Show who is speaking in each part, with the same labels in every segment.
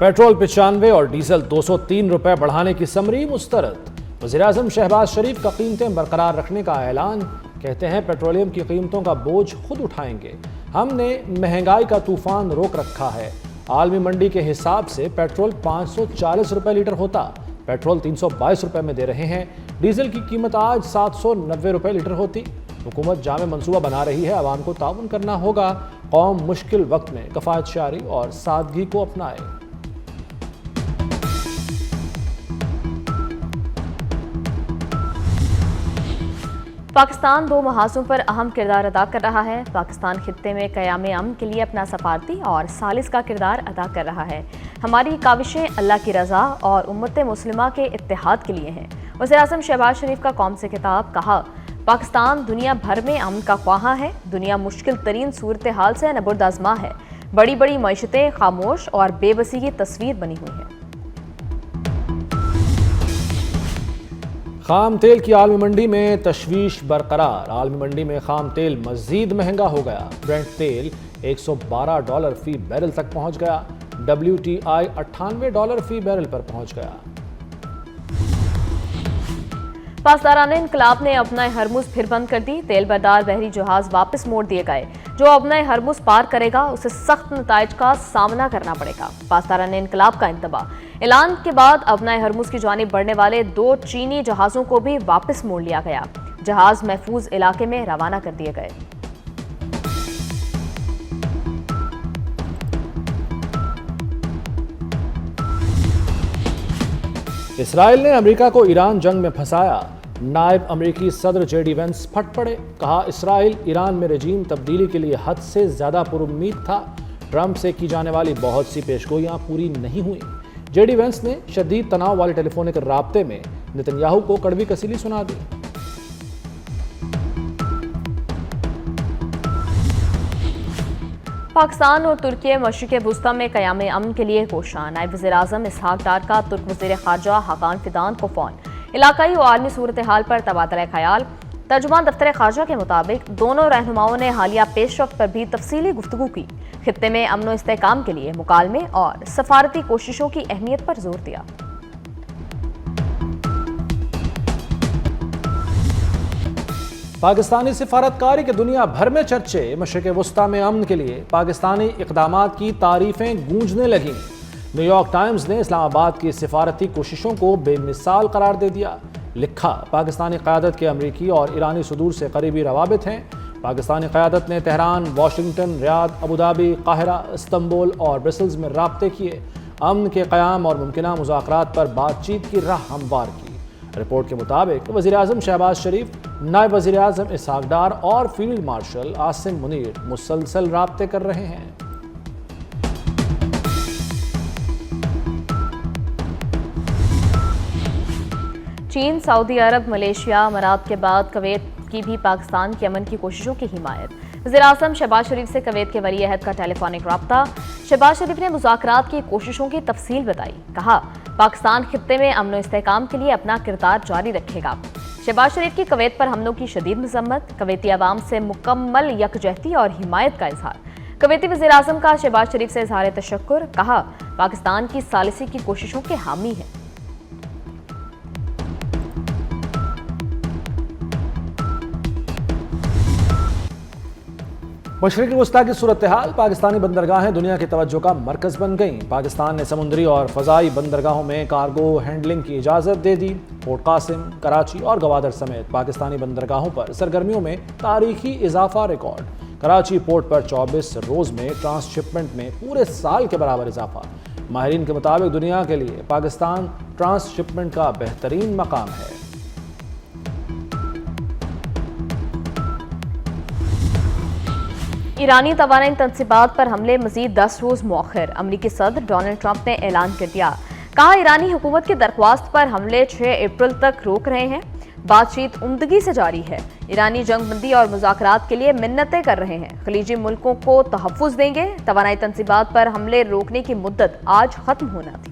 Speaker 1: Petrol 95 और diesel 203 रुपए बढ़ाने की समरी मुस्तरद। वज़ीर-ए-आज़म शहबाज शरीफ का कीमतें बरकरार रखने का ऐलान। कहते हैं पेट्रोलियम की कीमतों का बोझ खुद उठाएंगे। हमने महंगाई का तूफान रोक रखा है। आलमी मंडी के हिसाब से पेट्रोल 540 रुपए लीटर होता, पेट्रोल 322 रुपए में दे रहे हैं। डीजल की कीमत आज 790 रुपए लीटर होती। हुकूमत जामे मंसूबा बना रही है, आवाम को ताउन करना होगा। कौम मुश्किल वक्त में कफायत शारी और सादगी को अपनाए।
Speaker 2: पाकिस्तान दो महाजों पर अहम किरदार अदा कर रहा है। पाकिस्तान खित्ते में क़याम अमन के लिए अपना सफारती और सालिस का किरदार अदा कर रहा है। हमारी काविशें अल्लाह की रज़ा और उम्मत मुस्लिमा के इत्तेहाद के लिए हैं। वज़ीर-ए-आज़म शहबाज शरीफ का कौम से खिताब। कहा, पाकिस्तान दुनिया भर में अमन का ख्वाहा है। दुनिया मुश्किल तरीन सूरत हाल से नबुर्द आज़मा है। बड़ी बड़ी मईशतें खामोश और बेबसी की तस्वीर बनी हुई हैं।
Speaker 1: खाम तेल की आलमी मंडी में तशवीश बरकरार। आलमी मंडी में खाम तेल मजीद महंगा हो गया। ब्रेंट तेल $112 फी बैरल तक पहुंच गया। WTI $98 फी बैरल पर पहुंच गया।
Speaker 2: पासदारान इनकलाब ने अपना हरमुज फिर बंद कर दी। तेल बरदार बहरी जहाज वापस मोड़ दिए गए। जो अपना हरमुज पार करेगा उसे सख्त नताइज का सामना करना पड़ेगा। पासदारान इनकलाब का इंतबाह। ऐलान के बाद अपना हरमुज की जानिब बढ़ने वाले 2 चीनी जहाजों को भी वापस मोड़ लिया गया। जहाज महफूज इलाके में रवाना कर दिए गए।
Speaker 1: इसराइल ने अमेरिका को ईरान जंग में फंसाया। नायब अमेरिकी सदर JD वेंस फट पड़े। कहा, इसराइल ईरान में रजीम तब्दीली के लिए हद से ज्यादा पुरुम्मीद था। ट्रंप से की जाने वाली बहुत सी पेशगोइयां पूरी नहीं हुई। JD वेंस ने शदीद तनाव वाले टेलीफोनिक राब्ते में नेतन्याहू को कड़वी कसीली सुना दी।
Speaker 2: पाकिस्तान और तुर्की मशरिक़ वुस्ता में क़याम अमन के लिए कोशां। नायब वज़ीर-ए-आज़म इसहाक डार का तुर्क वज़ीर ख़ारजा हाकान फिदान को फ़ोन। इलाकाई और आलमी सूरत हाल पर तबादला ख़याल। तर्जुमान दफ्तर ख़ारजा के मुताबिक दोनों रहनुमाओं ने हालिया पेशरफ्त पर भी तफसीली गुफ्तगू की। खित्ते में अमन व इस्तेहकाम के लिए मुकालमे और सफारती कोशिशों की अहमियत पर जोर दिया।
Speaker 1: पाकिस्तानी सिफारतकारी के दुनिया भर में चर्चे। मशरिक़ वुस्ता में अमन के लिए पाकिस्तानी इक़दामात की तारीफें गूंजने लगीं। न्यूयॉर्क टाइम्स ने इस्लामाबाद की सिफारती कोशिशों को बेमिसाल करार दे दिया। लिखा, पाकिस्तानी क़यादत के अमरीकी और ईरानी सुदूर से करीबी रवाबित हैं। पाकिस्तानी क़यादत ने Tehran, Washington, Riyadh, Abu Dhabi, Cairo, Istanbul और ब्रसल्स में राब्ते किए। अमन के क़याम और मुमकिना मुज़ाकरात पर बातचीत की राह हमवार की। रिपोर्ट के मुताबिक वज़ीर-ए-आज़म शहबाज शरीफ, नायब वज़ीर-ए-आज़म इसहाक डार और फील्ड मार्शल आसिम मुनीर मुसलसल राब्ते कर रहे हैं।
Speaker 2: चीन, सऊदी अरब, मलेशिया, अमारात के बाद कवैत की भी पाकिस्तान की अमन की कोशिशों की हिमायत। वज़ीर-ए-आज़म शहबाज शरीफ से कवैत के वली अहद का टेलीफोनिक राब्ता। शहबाज शरीफ ने मुज़ाकरात की कोशिशों की तफसील बताई। कहा, पाकिस्तान खित्ते में अमन व इस्तेहकाम के लिए अपना किरदार जारी रखेगा। शहबाज शरीफ की कवैत पर हमलों की शदीद मज़म्मत। कवैती अवाम से मुकम्मल यकजहती और हिमायत का इजहार। कवैती वज़ीर-ए-आज़म का शहबाज शरीफ से इजहार तशक्कुर। कहा, पाकिस्तान की सालिसी की कोशिशों के हामी है।
Speaker 1: मशरिक़ वुस्ता की सूरत हाल। पाकिस्तानी बंदरगाहें दुनिया की तवज्जो का मरकज़ बन गईं। पाकिस्तान ने समुद्री और फ़ज़ाई बंदरगाहों में कार्गो हैंडलिंग की इजाज़त दे दी। पोर्ट कासिम, कराची और गवादर समेत पाकिस्तानी बंदरगाहों पर सरगर्मियों में तारीखी इजाफा रिकॉर्ड। कराची पोर्ट पर 24 रोज़ में ट्रांसशिपमेंट में पूरे साल के बराबर इजाफा। माहिरीन के मुताबिक दुनिया के लिए पाकिस्तान ट्रांसशिपमेंट का बेहतरीन मकाम है।
Speaker 2: ईरानी तवानाई तनसीबात पर हमले मजीद 10 रोज़ मौखर। अमरीकी सदर डोनाल्ड ट्रंप ने ऐलान कर दिया। कहा, ईरानी हुकूमत की दरख्वास्त पर हमले 6 अप्रैल तक रोक रहे हैं। बातचीत उम्दगी से जारी है। ईरानी जंगबंदी और मुज़ाकरात के लिए मिन्नतें कर रहे हैं। खलीजी मुल्कों को तहफ़्फ़ुज़ देंगे। तवानाई तनसीबात पर हमले रोकने की मुद्दत आज ख़त्म होना थी।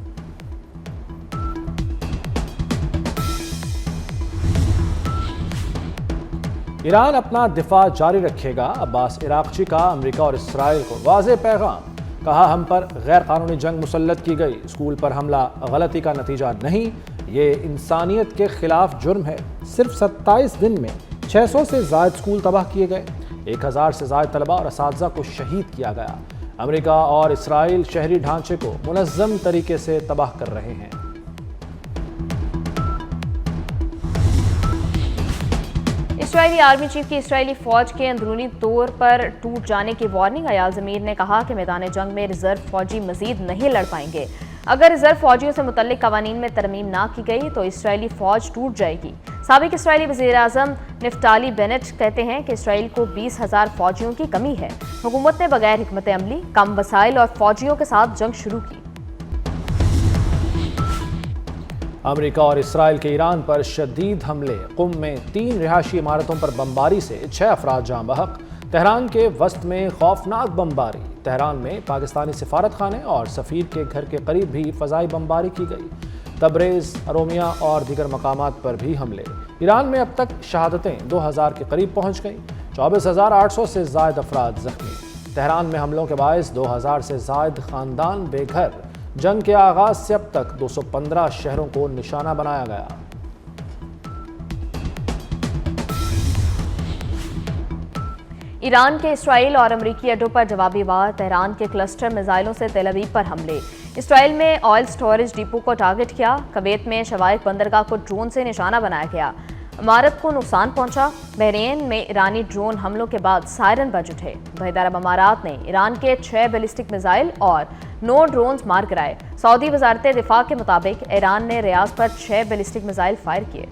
Speaker 2: ईरान अपना दिफा जारी रखेगा। अब्बास इराक़ची का अमेरिका और इसराइल को वाज़ेह पैगाम।
Speaker 1: کہا ہم پر غیر قانونی جنگ مسلط کی گئی، اسکول پر حملہ غلطی کا نتیجہ نہیں، یہ انسانیت کے خلاف جرم ہے۔ صرف 27 دن میں 600 سے زائد اسکول تباہ کیے گئے، 1000 سے زائد طلباء اور اساتذہ کو شہید کیا گیا۔ امریکہ اور اسرائیل شہری ڈھانچے کو منظم طریقے سے تباہ کر رہے ہیں۔
Speaker 2: اسرائیلی آرمی چیف کی اسرائیلی فوج کے اندرونی طور پر ٹوٹ جانے کی وارننگ۔ ایال زمیر نے کہا کہ میدان جنگ میں ریزرو فوجی مزید نہیں لڑ پائیں گے۔ اگر ریزرو فوجیوں سے متعلق قوانین میں ترمیم نہ کی گئی تو اسرائیلی فوج ٹوٹ جائے گی۔ سابق اسرائیلی وزیر اعظم نفتالی بینٹ کہتے ہیں کہ اسرائیل کو 20,000 فوجیوں کی کمی ہے۔ حکومت نے بغیر حکمت عملی، کم وسائل اور فوجیوں کے ساتھ جنگ شروع کی۔
Speaker 1: امریکہ اور اسرائیل کے ایران پر شدید حملے۔ قم میں 3 رہائشی عمارتوں پر بمباری سے 6 افراد جاں بحق۔ تہران کے وسط میں خوفناک بمباری۔ تہران میں پاکستانی سفارت خانے اور سفیر کے گھر کے قریب بھی فضائی بمباری کی گئی۔ تبریز، ارومیہ اور دیگر مقامات پر بھی حملے۔ ایران میں اب تک شہادتیں 2000 کے قریب پہنچ گئیں، 24,800 سے زائد افراد زخمی۔ تہران میں حملوں کے باعث 2000 سے زائد خاندان بے گھر۔ جنگ کے آغاز سے اب تک 215 شہروں کو نشانہ بنایا گیا۔
Speaker 2: ایران کے اسرائیل اور امریکی اڈوں پر جوابی وار۔ تہران کے کلسٹر میزائلوں سے تیل ابیب پر حملے۔ اسرائیل میں آئل سٹوریج ڈپو کو ٹارگٹ کیا۔ کویت میں شوائق بندرگاہ کو ڈرون سے نشانہ بنایا گیا، عمارت کو نقصان پہنچا۔ بحرین میں ایرانی ڈرون حملوں کے بعد سائرن بج اٹھے۔ متحدہ عرب امارات نے ایران کے 6 بیلسٹک میزائل اور 9 ڈرونز مار گرائے۔ سعودی وزارت دفاع کے مطابق ایران نے ریاض پر 6 بیلسٹک میزائل فائر کیے۔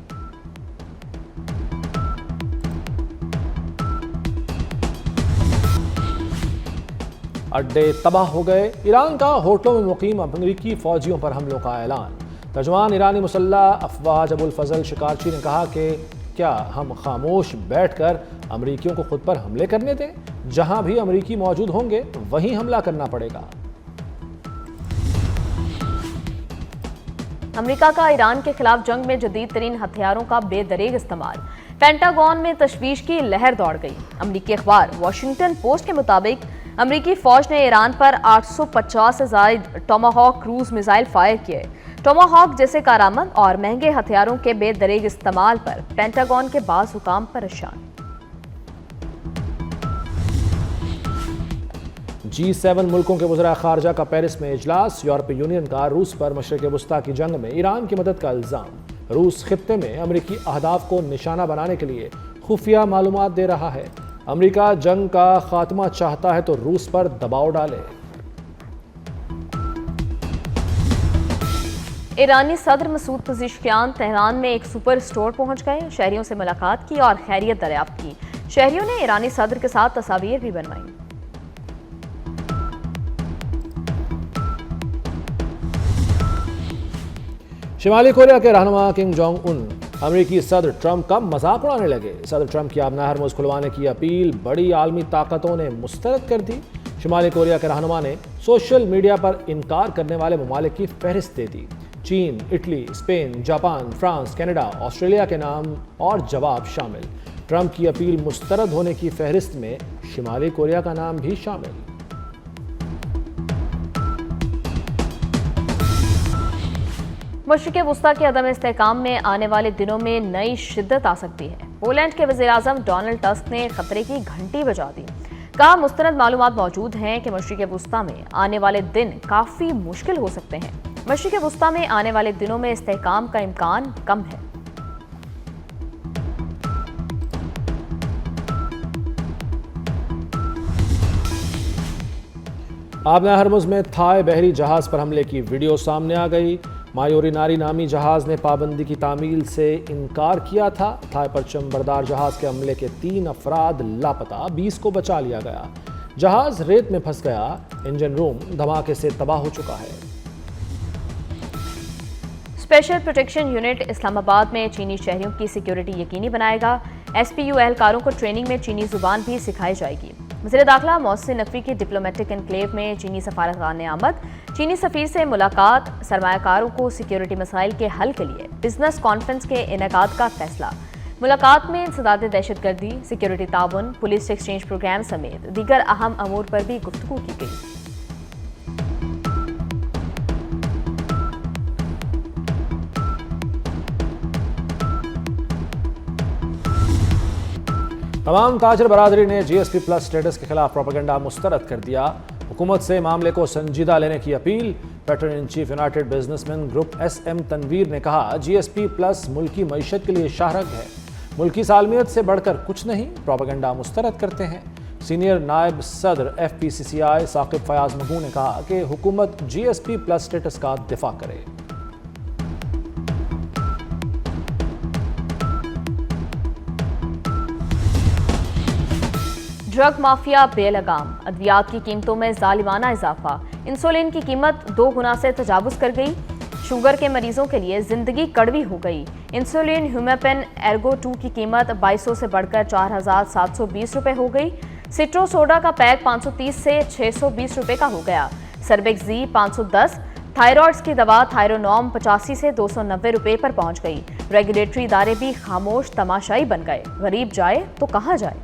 Speaker 1: اڈے تباہ ہو گئے۔ ایران کا ہوٹلوں میں مقیم امریکی فوجیوں پر حملوں کا اعلان۔ ترجمان ایرانی مسلح افواج ابو الفضل شکارچی نے کہا کہ کیا ہم خاموش بیٹھ کر امریکیوں کو خود پر حملے کرنے دیں؟ جہاں بھی امریکی موجود ہوں گے وہیں حملہ کرنا پڑے گا۔
Speaker 2: امریکہ کا ایران کے خلاف جنگ میں جدید ترین ہتھیاروں کا بے دریغ استعمال۔ پینٹاگون میں تشویش کی لہر دوڑ گئی۔ امریکی اخبار واشنگٹن پوسٹ کے مطابق امریکی فوج نے ایران پر 850 سے زائد ٹوماہاک کروز میزائل فائر کیے۔ ٹوماہاک جیسے کارآمد اور مہنگے ہتھیاروں کے بے دریغ استعمال پر پینٹاگون کے بعض حکام پریشان۔
Speaker 1: G7 ملکوں کے وزراء خارجہ کا پیرس میں اجلاس۔ یورپی یونین کا روس پر مشرق وسطیٰ کی جنگ میں ایران کی مدد کا الزام۔ روس خطے میں امریکی اہداف کو نشانہ بنانے کے لیے خفیہ معلومات دے رہا ہے۔ امریکہ جنگ کا خاتمہ چاہتا ہے تو روس پر دباؤ ڈالے۔
Speaker 2: ایرانی صدر مسعود پزشکیان تہران میں ایک سپر اسٹور پہنچ گئے، شہریوں سے ملاقات کی اور خیریت دریافت کی۔ شہریوں نے ایرانی صدر کے ساتھ تصاویر بھی بنوائیں۔
Speaker 1: شمالی کوریا کے رہنما کنگ جونگ ان امریکی صدر ٹرمپ کا مذاق اڑانے لگے۔ صدر ٹرمپ کی آبنہ ہرمز کھلوانے کی اپیل بڑی عالمی طاقتوں نے مسترد کر دی۔ شمالی کوریا کے رہنما نے سوشل میڈیا پر انکار کرنے والے ممالک کی فہرست دے دی۔ چین، Italy, Spain, Japan, France, Canada, Australia کے نام اور جواب شامل۔ ٹرمپ کی اپیل مسترد ہونے کی فہرست میں شمالی کوریا کا نام بھی شامل۔
Speaker 2: مشرق وسطیٰ کے عدم استحکام میں آنے والے دنوں میں نئی شدت آ سکتی ہے۔ پولینڈ کے وزیر اعظم ڈونلڈ ٹسک نے خطرے کی گھنٹی بجا دی۔ کہا مستند معلومات موجود ہیں کہ مشرق وسطیٰ میں آنے والے دن کافی مشکل ہو سکتے ہیں۔ مشرق وسطیٰ میں آنے والے دنوں میں استحکام کا امکان کم ہے۔
Speaker 1: آبنہ ہرمز میں تھائی بحری جہاز پر حملے کی ویڈیو سامنے آ گئی۔ مایوری ناری نامی جہاز نے پابندی کی تعمیل سے انکار کیا تھا۔ تھائی پرچم بردار جہاز کے حملے کے 3 افراد لاپتہ، 20 کو بچا لیا گیا۔ جہاز ریت میں پھنس گیا۔ انجن روم دھماکے سے تباہ ہو چکا ہے۔
Speaker 2: اسپیشل پروٹیکشن یونٹ اسلام آباد میں چینی شہریوں کی سیکیورٹی یقینی بنائے گا۔ ایس پی یو اہلکاروں کو ٹریننگ میں چینی زبان بھی سکھائی جائے گی۔ وزیر داخلہ محسن نقوی کی ڈپلومیٹک انکلیو میں چینی سفارتخانے آمد۔ چینی سفیر سے ملاقات۔ سرمایہ کاروں کو سیکیورٹی مسائل کے حل کے لیے بزنس کانفرنس کے انعقاد کا فیصلہ۔ ملاقات میں انسداد دہشت گردی، سیکیورٹی تعاون، پولیس ایکسچینج پروگرام سمیت دیگر اہم امور پر بھی گفتگو کی گئی۔
Speaker 1: तमाम ताजर बरादरी ने GSP प्लस स्टेटस के खिलाफ प्रोपेगेंडा मुस्तरद कर दिया। हुकूमत से मामले को संजीदा लेने की अपील। Patron in chief united businessmen group SM Tanveer ने कहा, GSP प्लस मुल्की मईशत के लिए शाहरग है, मुल्की सालमियत से बढ़कर कुछ नहीं, प्रोपेगेंडा मुस्तरद करते हैं। सीनियर नायब सदर FPCCI साकिब फयाज मगू ने कहा कि हुकूमत GSP प्लस स्टेटस का दिफा करे।
Speaker 2: ड्रग माफिया बेलगाम, अद्वियात की कीमतों में जालिमाना इजाफा, इंसुलिन की कीमत 2 गुना से तजावुज कर गई। शुगर के मरीजों के लिए जिंदगी कड़वी हो गई। इंसुलिन ह्यूमेपेन एर्गो 2 की कीमत 2200 से बढ़कर 4720 रुपए हो गई। सिट्रो सोडा का पैक 530 से 620 रुपए का हो गया। सर्बेक्सी 510, थायराइड्स की दवा थायरोनॉम 85 से 290 रुपए पर पहुंच गई। रेगुलेटरी इदारे भी खामोश तमाशाई बन गए। गरीब जाए तो कहां जाए।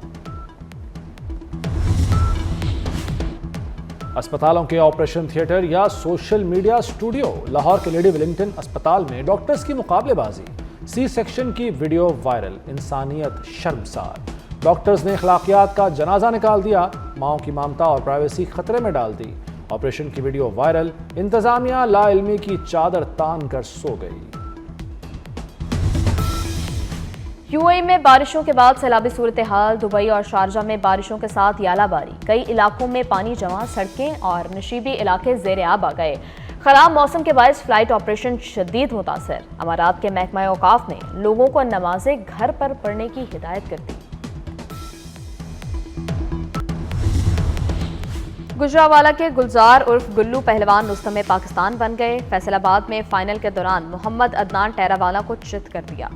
Speaker 1: अस्पतालों के ऑपरेशन थिएटर या सोशल मीडिया स्टूडियो। लाहौर के लेडी विलिंगटन अस्पताल में डॉक्टर्स की मुकाबलेबाजी, C सेक्शन की वीडियो वायरल, इंसानियत शर्मसार। डॉक्टर्स ने अखलाकियात का जनाजा निकाल दिया, माओं की ममता और प्राइवेसी खतरे में डाल दी। ऑपरेशन की वीडियो वायरल, इंतजामिया लाइल्मी की चादर तान कर सो गई।
Speaker 2: UAE में बारिशों के बाद सैलाबी सूरत हाल। दुबई और शारजाह में बारिशों के साथ यालाबारी, कई इलाकों में पानी जमा, सड़कें और नशीबी इलाके ज़ेर आब आ गए। खराब मौसम के बायस फ्लाइट ऑपरेशन शदीद मुतासर। अमारात के महकमा औकाफ ने लोगों को नमाजें घर पर पढ़ने की हिदायत कर दी। गुजरावाला के गुलजार उर्फ गुल्लू पहलवान रुस्तम पाकिस्तान बन गए। फैसलाबाद में फाइनल के दौरान मोहम्मद अदनान टहरावाला को चित कर दिया।